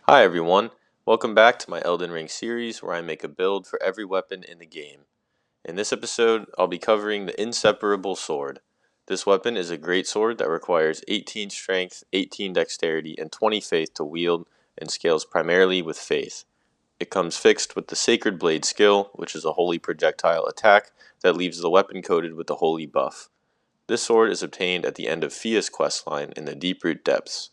Hi everyone, welcome back to my Elden Ring series where I make a build for every weapon in the game. In this episode, I'll be covering the Inseparable Sword. This weapon is a great sword that requires 18 strength, 18 dexterity, and 20 faith to wield and scales primarily with faith. It comes fixed with the Sacred Blade skill, which is a holy projectile attack that leaves the weapon coated with the holy buff. This sword is obtained at the end of Fia's questline in the Deeproot Depths.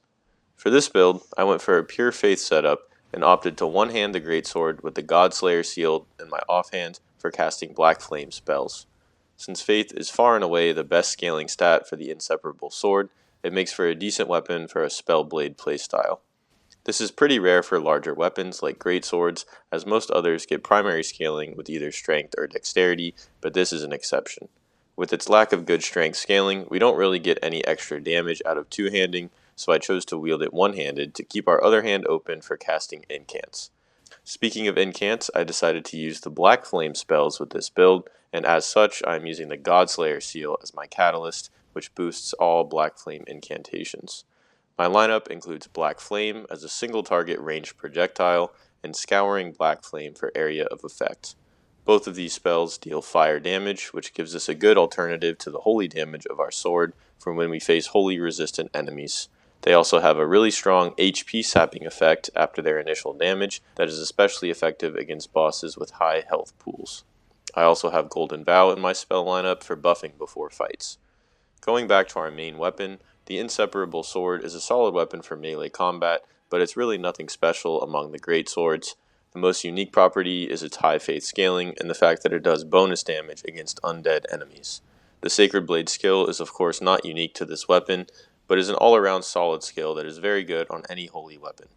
For this build, I went for a pure faith setup and opted to one-hand the greatsword with the Godslayer seal in my offhand for casting Black Flame spells. Since faith is far and away the best scaling stat for the Inseparable Sword, it makes for a decent weapon for a Spellblade playstyle. This is pretty rare for larger weapons like greatswords, as most others get primary scaling with either strength or dexterity, but this is an exception. With its lack of good strength scaling, we don't really get any extra damage out of two-handing, so I chose to wield it one-handed to keep our other hand open for casting incants. Speaking of incants, I decided to use the Black Flame spells with this build, and as such, I am using the Godslayer seal as my catalyst, which boosts all Black Flame incantations. My lineup includes Black Flame as a single target ranged projectile, and Scouring Black Flame for area of effect. Both of these spells deal fire damage, which gives us a good alternative to the holy damage of our sword from when we face holy resistant enemies. They also have a really strong HP sapping effect after their initial damage that is especially effective against bosses with high health pools. I also have Golden Vow in my spell lineup for buffing before fights. Going back to our main weapon, the Inseparable Sword is a solid weapon for melee combat, but it's really nothing special among the great swords. The most unique property is its high faith scaling and the fact that it does bonus damage against undead enemies. The Sacred Blade skill is of course not unique to this weapon, but is an all-around solid skill that is very good on any holy weapon.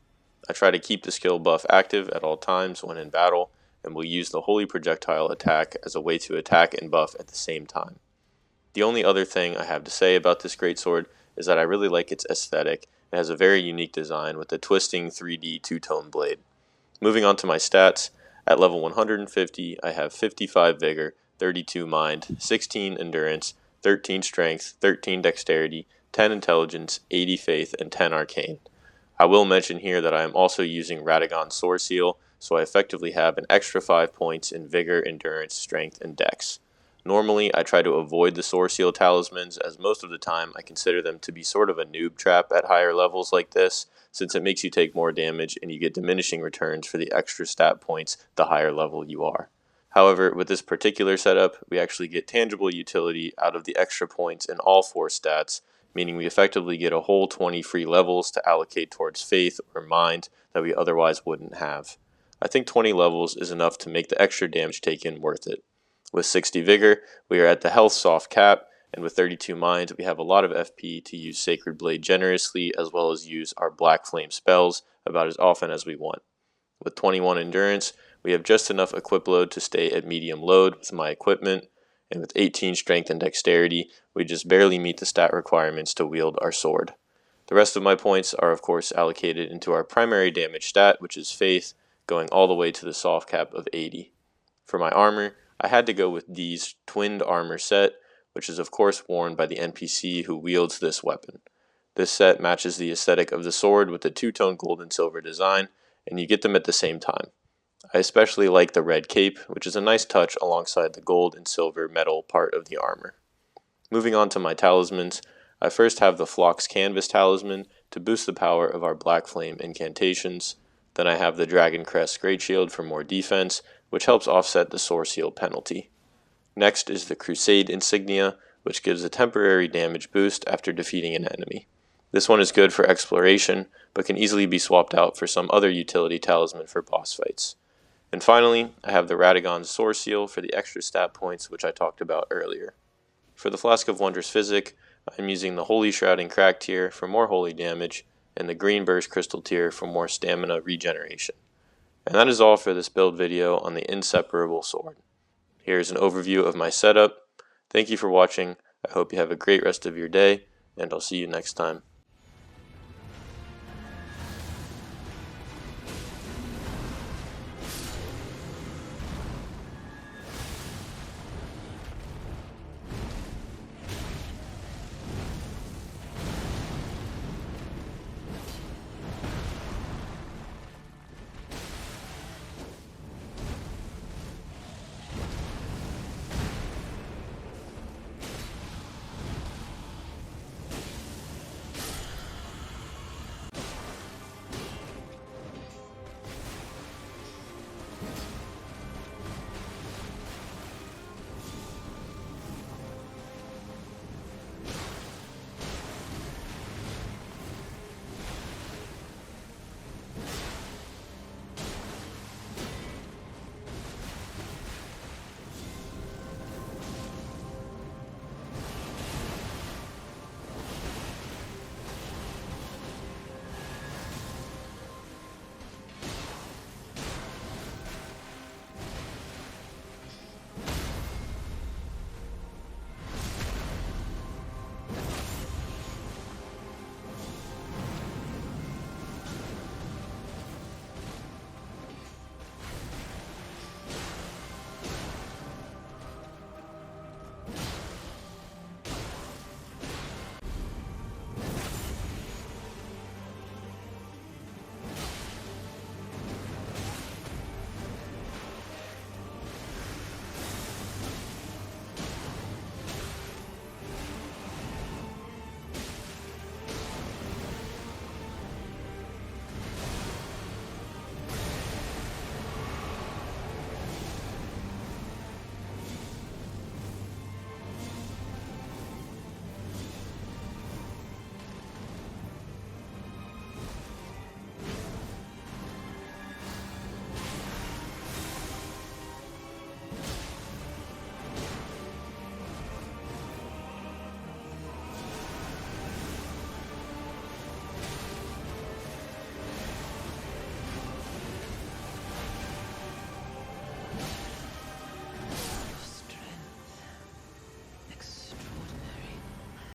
I try to keep the skill buff active at all times when in battle, and will use the holy projectile attack as a way to attack and buff at the same time. The only other thing I have to say about this greatsword is that I really like its aesthetic. It has a very unique design with a twisting 3D two-tone blade. Moving on to my stats, at level 150 I have 55 vigor, 32 mind, 16 endurance, 13 strength, 13 dexterity, 10 intelligence, 80 faith, and 10 arcane. I will mention here that I am also using Radagon's Sword Seal, so I effectively have an extra 5 points in vigor, endurance, strength, and dex. Normally, I try to avoid the Sword Seal talismans, as most of the time I consider them to be sort of a noob trap at higher levels like this, since it makes you take more damage and you get diminishing returns for the extra stat points the higher level you are. However, with this particular setup, we actually get tangible utility out of the extra points in all 4 stats, meaning we effectively get a whole 20 free levels to allocate towards faith or mind that we otherwise wouldn't have. I think 20 levels is enough to make the extra damage taken worth it. With 60 vigor, we are at the health soft cap, and with 32 mind, we have a lot of FP to use Sacred Blade generously, as well as use our Black Flame spells about as often as we want. With 21 endurance, we have just enough equip load to stay at medium load with my equipment, and with 18 strength and dexterity, we just barely meet the stat requirements to wield our sword. The rest of my points are of course allocated into our primary damage stat, which is faith, going all the way to the soft cap of 80. For my armor, I had to go with D's twinned armor set, which is of course worn by the NPC who wields this weapon. This set matches the aesthetic of the sword with the two-tone gold and silver design, and you get them at the same time. I especially like the red cape, which is a nice touch alongside the gold and silver metal part of the armor. Moving on to my talismans, I first have the Phlox Canvas talisman to boost the power of our Black Flame incantations. Then I have the Dragon Crest Great Shield for more defense, which helps offset the Sword Seal penalty. Next is the Crusade insignia, which gives a temporary damage boost after defeating an enemy. This one is good for exploration, but can easily be swapped out for some other utility talisman for boss fights. And finally, I have the Radagon's Sword Seal for the extra stat points which I talked about earlier. For the Flask of Wondrous Physic, I am using the Holy Shrouding Crack tier for more holy damage, and the Green Burst Crystal tier for more stamina regeneration. And that is all for this build video on the Inseparable Sword. Here's an overview of my setup. Thank you for watching. I hope you have a great rest of your day, and I'll see you next time.